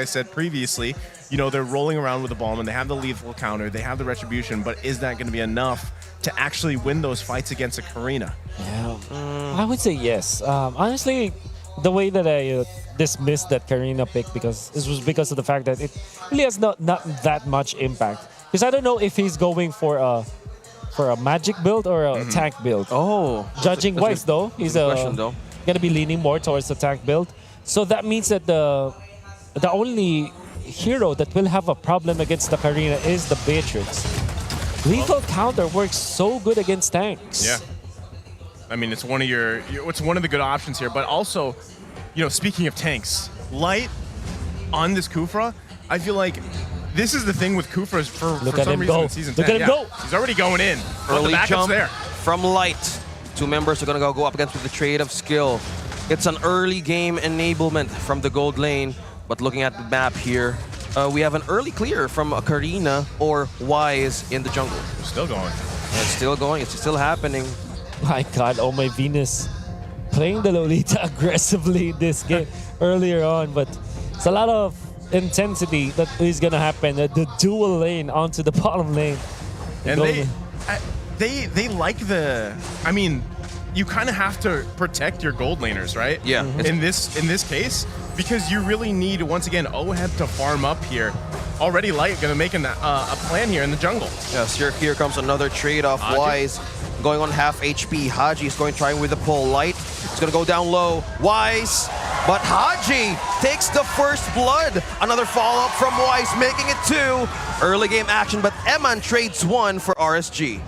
I said previously, you know, they're rolling around with the bomb and they have the lethal counter, they have the retribution, but is that going to be enough to actually win those fights against a Karina? Yeah, I would say yes. Honestly, the way that I dismissed that Karina pick because this was because of the fact that it really has not that much impact. Because I don't know if he's going for a magic build or a tank build. Oh, judging wise though, he's though. Gonna be leaning more towards the tank build. So that means that the only hero that will have a problem against the Karina is the Beatrix. Lethal counter works so good against tanks. Yeah. I mean, it's one of the good options here, but also, you know, speaking of tanks, Light on this Kufra, I feel like this is the thing with Kufra for some reason in Season 10. Look at him go. He's already going in. Early the backup's jump there. from Light. Two members are going to go up against with the trade of skill. It's an early game enablement from the gold lane, but looking at the map here, we have an early clear from a Karina or Wise in the jungle. Still going. It's still going. It's still happening. My God, Ohmyv33nus playing the Lolita aggressively this game earlier on, but it's a lot of intensity that is gonna happen. The dual lane onto the bottom lane, and they like the. I mean, you kind of have to protect your gold laners, right? Yeah. In this case, because you really need once again Ohmyv to farm up here. Already Light gonna make a plan here in the jungle. Yes, here comes another trade off. Wise going on half HP. Haji is going to try with the pull. Light is going to go down low. Wise, but Haji takes the first blood. Another follow-up from Wise, making it 2. Early game action, but Eman trades 1 for RSG.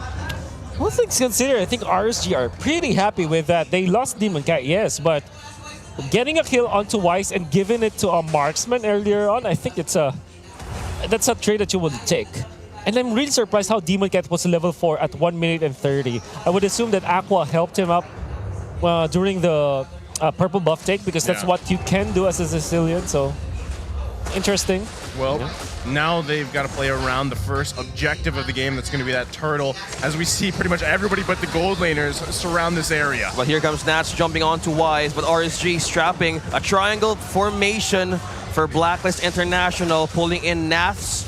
All things considered, I think RSG are pretty happy with that. They lost Demon Cat, yes, but getting a kill onto Wise and giving it to a marksman earlier on, I think that's a trade that you would take. And I'm really surprised how Demon Cat was level 4 at 1 minute and 30. I would assume that Aqua helped him up during the purple buff take because that's what you can do as a Sicilian, so interesting. Well, now they've got to play around the first objective of the game. That's going to be that turtle, as we see pretty much everybody but the gold laners surround this area. Well, here comes Nats jumping onto Wise, but RSG strapping a triangle formation for Blacklist International, pulling in Nats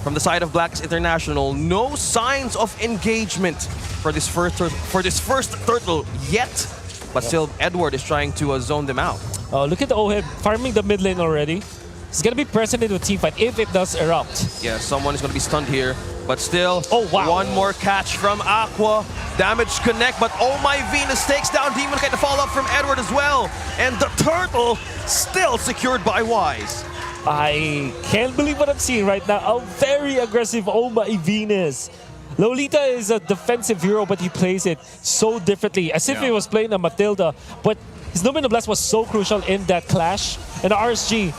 from the side of Blacklist International. No signs of engagement for this first turtle yet, but still Edward is trying to zone them out. Look at the Ohmyv farming the mid lane already. He's gonna be present in the team fight if it does erupt. Yeah, someone is gonna be stunned here, but still, one more catch from Aqua. Damage connect, but Ohmyv33nus takes down Demon Kite to follow up from Edward as well. And the turtle still secured by Wise. I can't believe what I'm seeing right now. A very aggressive Ohmyv33nus. Lolita is a defensive hero, but he plays it so differently, as if he was playing a Matilda. But his Lumina Blast was so crucial in that clash, and RSG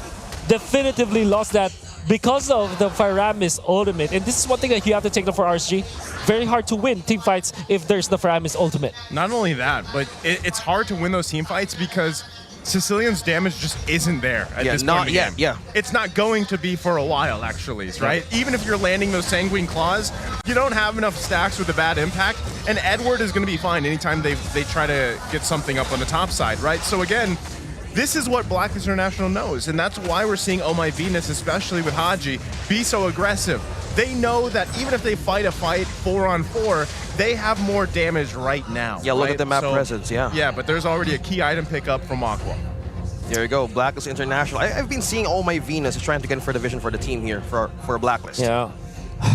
definitively lost that because of the Firamis ultimate. And this is one thing that you have to take note for RSG. Very hard to win team fights if there's the Firamis ultimate. Not only that, but it's hard to win those team fights because Sicilian's damage just isn't there at this point in the game. Yeah. It's not going to be for a while, actually, right? Even if you're landing those Sanguine Claws, you don't have enough stacks with a bad impact, and Edward is going to be fine anytime they try to get something up on the top side, right? So again, this is what Blacklist International knows, and that's why we're seeing Ohmyv33nus, especially with Haji, be so aggressive. They know that even if they fight a fight 4-on-4, they have more damage right now. Yeah, look at the map presence, Yeah, but there's already a key item pickup from Aqua. There you go, Blacklist International. I've been seeing Ohmyv33nus trying to get for the vision for the team here for Blacklist. Yeah.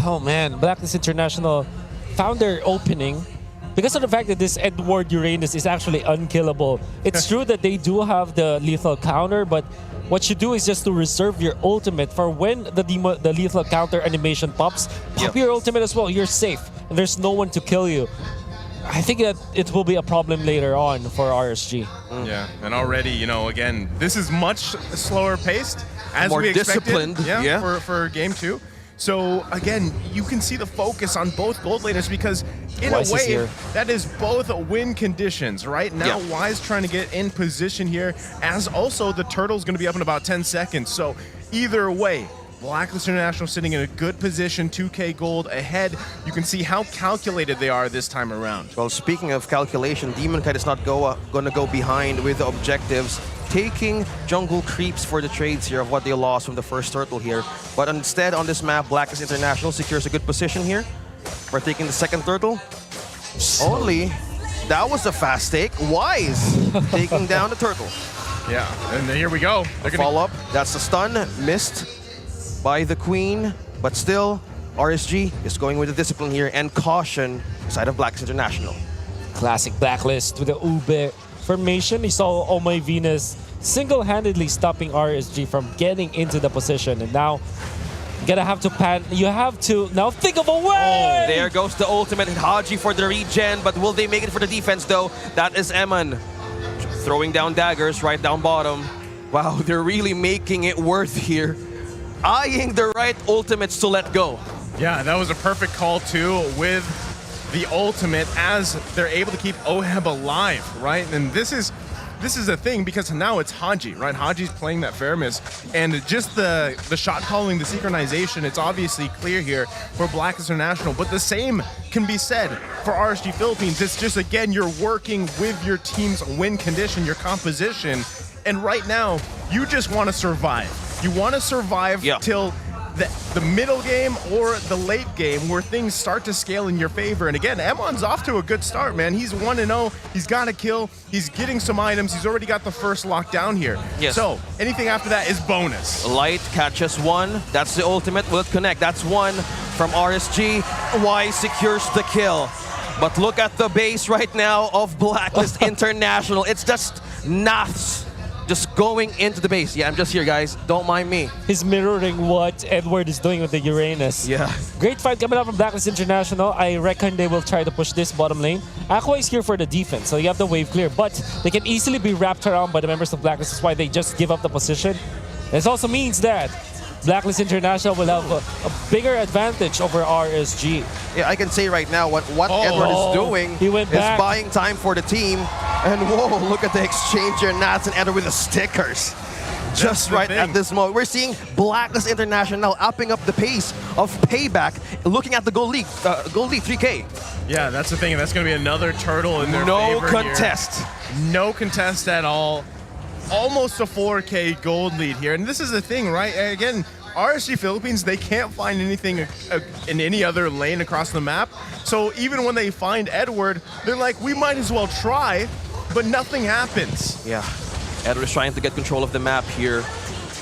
Oh man, Blacklist International found their opening because of the fact that this Edward Uranus is actually unkillable. It's true that they do have the lethal counter, but what you do is just to reserve your ultimate for when the lethal counter animation pops. Pop your ultimate as well, you're safe, and there's no one to kill you. I think that it will be a problem later on for RSG. Yeah, and already, you know, again, this is much slower paced as more we expected. Disciplined. For game 2. So again, you can see the focus on both gold laners because in a way, that is both win conditions. Right now, Wise trying to get in position here, as also the turtle's going to be up in about 10 seconds. So either way, Blacklist International sitting in a good position, 2K gold ahead. You can see how calculated they are this time around. Well, speaking of calculation, Demon Kite is not going to go behind with the objectives. taking jungle creeps for the trades here of what they lost from the first turtle here. But instead, on this map, Blacklist International secures a good position here for taking the second turtle. Only, that was a fast take. Wise taking down the turtle. Yeah, and here we go. They're gonna Follow up, that's the stun, missed by the Queen, but still, RSG is going with the discipline here and caution side of Blacklist International. Classic Blacklist with the Ube formation. He saw Ohmyv33nus single-handedly stopping RSG from getting into the position, and now you have to now think of a way. There goes the ultimate Haji for the regen, but will they make it for the defense though? That is Eman throwing down daggers right down bottom. Wow, they're really making it worth here. Eyeing the right ultimates to let go. Yeah, that was a perfect call too with the ultimate as they're able to keep Ohmyv alive, right? And this is a thing because now it's Haji, right? Haji's playing that Fairness, and just the shot calling, the synchronization, it's obviously clear here for Blacklist International, but the same can be said for RSG Philippines. It's just, again, you're working with your team's win condition, your composition, and right now, you just want to survive. You want to survive till the middle game or the late game where things start to scale in your favor. And again, Emon's off to a good start, man. He's 1-0. He's got a kill. He's getting some items. He's already got the first lockdown here. Yes. So anything after that is bonus. Light catches one. That's the ultimate. Will connect. That's one from RSG. Wise secures the kill. But look at the base right now of Blacklist International. It's just Naths just going into the base. Yeah, I'm just here, guys. Don't mind me. He's mirroring what Edward is doing with the Uranus. Yeah. Great fight coming up from Blacklist International. I reckon they will try to push this bottom lane. MIICHAA is here for the defense, so you have the wave clear, but they can easily be wrapped around by the members of Blacklist. That's why they just give up the position. This also means that Blacklist International will have a bigger advantage over RSG. Yeah, I can say right now what Edward is doing is buying time for the team. And whoa, look at the exchange here. Nats and Edward with the stickers. Just right at this moment. We're seeing Blacklist International upping up the pace of payback, looking at the gold league 3K. Yeah, that's the thing. And that's going to be another turtle in their No favor contest. Here. No contest at all. Almost a 4K gold lead here. And this is the thing, right? Again, RSG Philippines, they can't find anything in any other lane across the map. So even when they find Edward, they're like, we might as well try, but nothing happens. Yeah, Edward is trying to get control of the map here.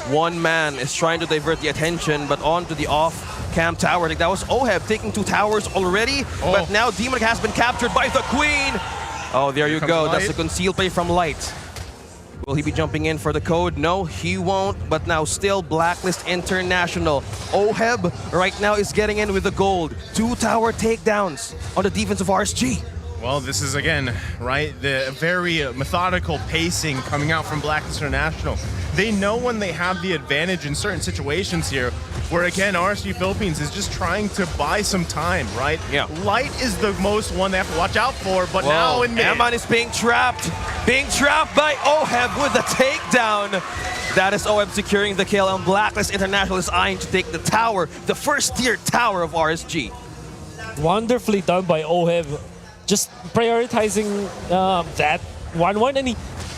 One man is trying to divert the attention, but onto the off-cam tower. I think that was Ohmyv taking 2 towers already, but now Demonic has been captured by the Queen. Oh, there you go. That's the concealed play from Light. Will he be jumping in for the code? No, he won't. But now still Blacklist International. Ohmyv right now is getting in with the gold. 2 tower takedowns on the defense of RSG. Well, this is, again, right, the very methodical pacing coming out from Blacklist International. They know when they have the advantage in certain situations here, where, again, RSG Philippines is just trying to buy some time, right? Yeah. Light is the most one they have to watch out for, but now in mid. Eman is being trapped by Ohmyv with the takedown. That is Ohmyv securing the kill, and Blacklist International is eyeing to take the tower, the first tier tower of RSG. Wonderfully done by Ohmyv. Just prioritizing that 1-1, and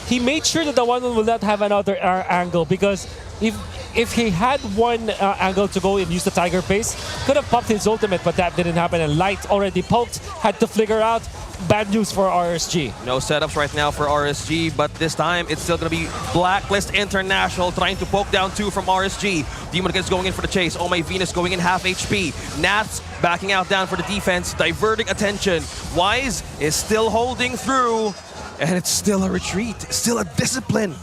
he made sure that the 1-1 will not have another angle, because if he had one angle to go and use the Tiger Pace, could have popped his ultimate, but that didn't happen, and Light already poked, had to flicker out. Bad news for RSG. No setups right now for RSG, but this time it's still going to be Blacklist International trying to poke down 2 from RSG. Demon is going in for the chase. Ohmyv33nus going in half HP. Nats backing out down for the defense, diverting attention. Wise is still holding through, and it's still a retreat, still a discipline.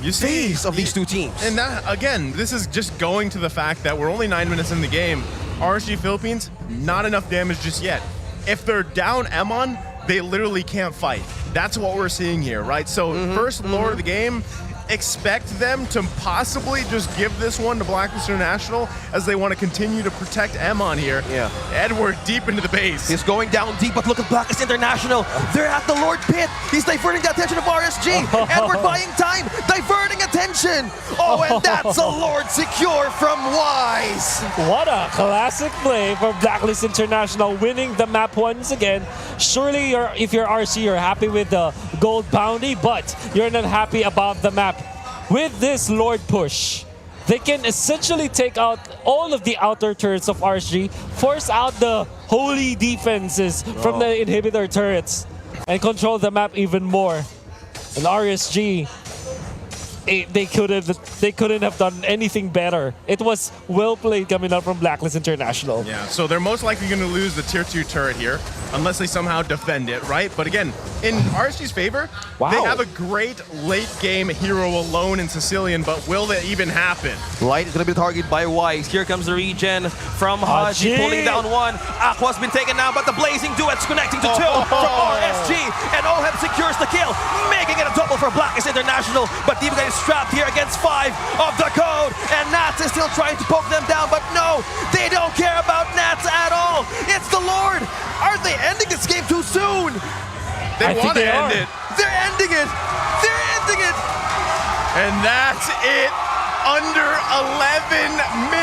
You see, phase of these 2 teams. And that, again, this is just going to the fact that we're only 9 minutes in the game. RSG Philippines, not enough damage just yet. If they're down Emon, they literally can't fight. That's what we're seeing here, right? So first lore of the game, expect them to possibly just give this one to Blacklist International as they want to continue to protect Emon here. Yeah. Edward deep into the base. He's going down deep, but look at Blacklist International. They're at the Lord Pit. He's diverting the attention of RSG. Edward buying time, diverting attention. Oh, and that's a Lord secure from Wise. What a classic play for Blacklist International, winning the map once again. Surely, if you're RC, you're happy with the gold bounty, but you're not happy about the map. with this Lord push, they can essentially take out all of the outer turrets of RSG, force out the holy defenses from the inhibitor turrets, and control the map even more. And RSG, they couldn't have done anything better. It was well played coming out from Blacklist International. Yeah, so they're most likely going to lose the tier 2 turret here, unless they somehow defend it, right? But again, in RSG's favor, they have a great late game hero alone in Sicilian, but will that even happen? Light is going to be targeted by Wise. Here comes the regen from Haji, pulling down one. Aqua's been taken down, but the Blazing Duet's connecting to two from RSG, and Ohmyv secures the kill, making it a double for Blacklist International, but Diva is trapped here against 5 of the code, and Nats is still trying to poke them down, but no, they don't care about Nats at all. It's the Lord. Are they ending this game too soon? They want to end it. They're ending it. They're ending it. And that's it. Under 11 minutes.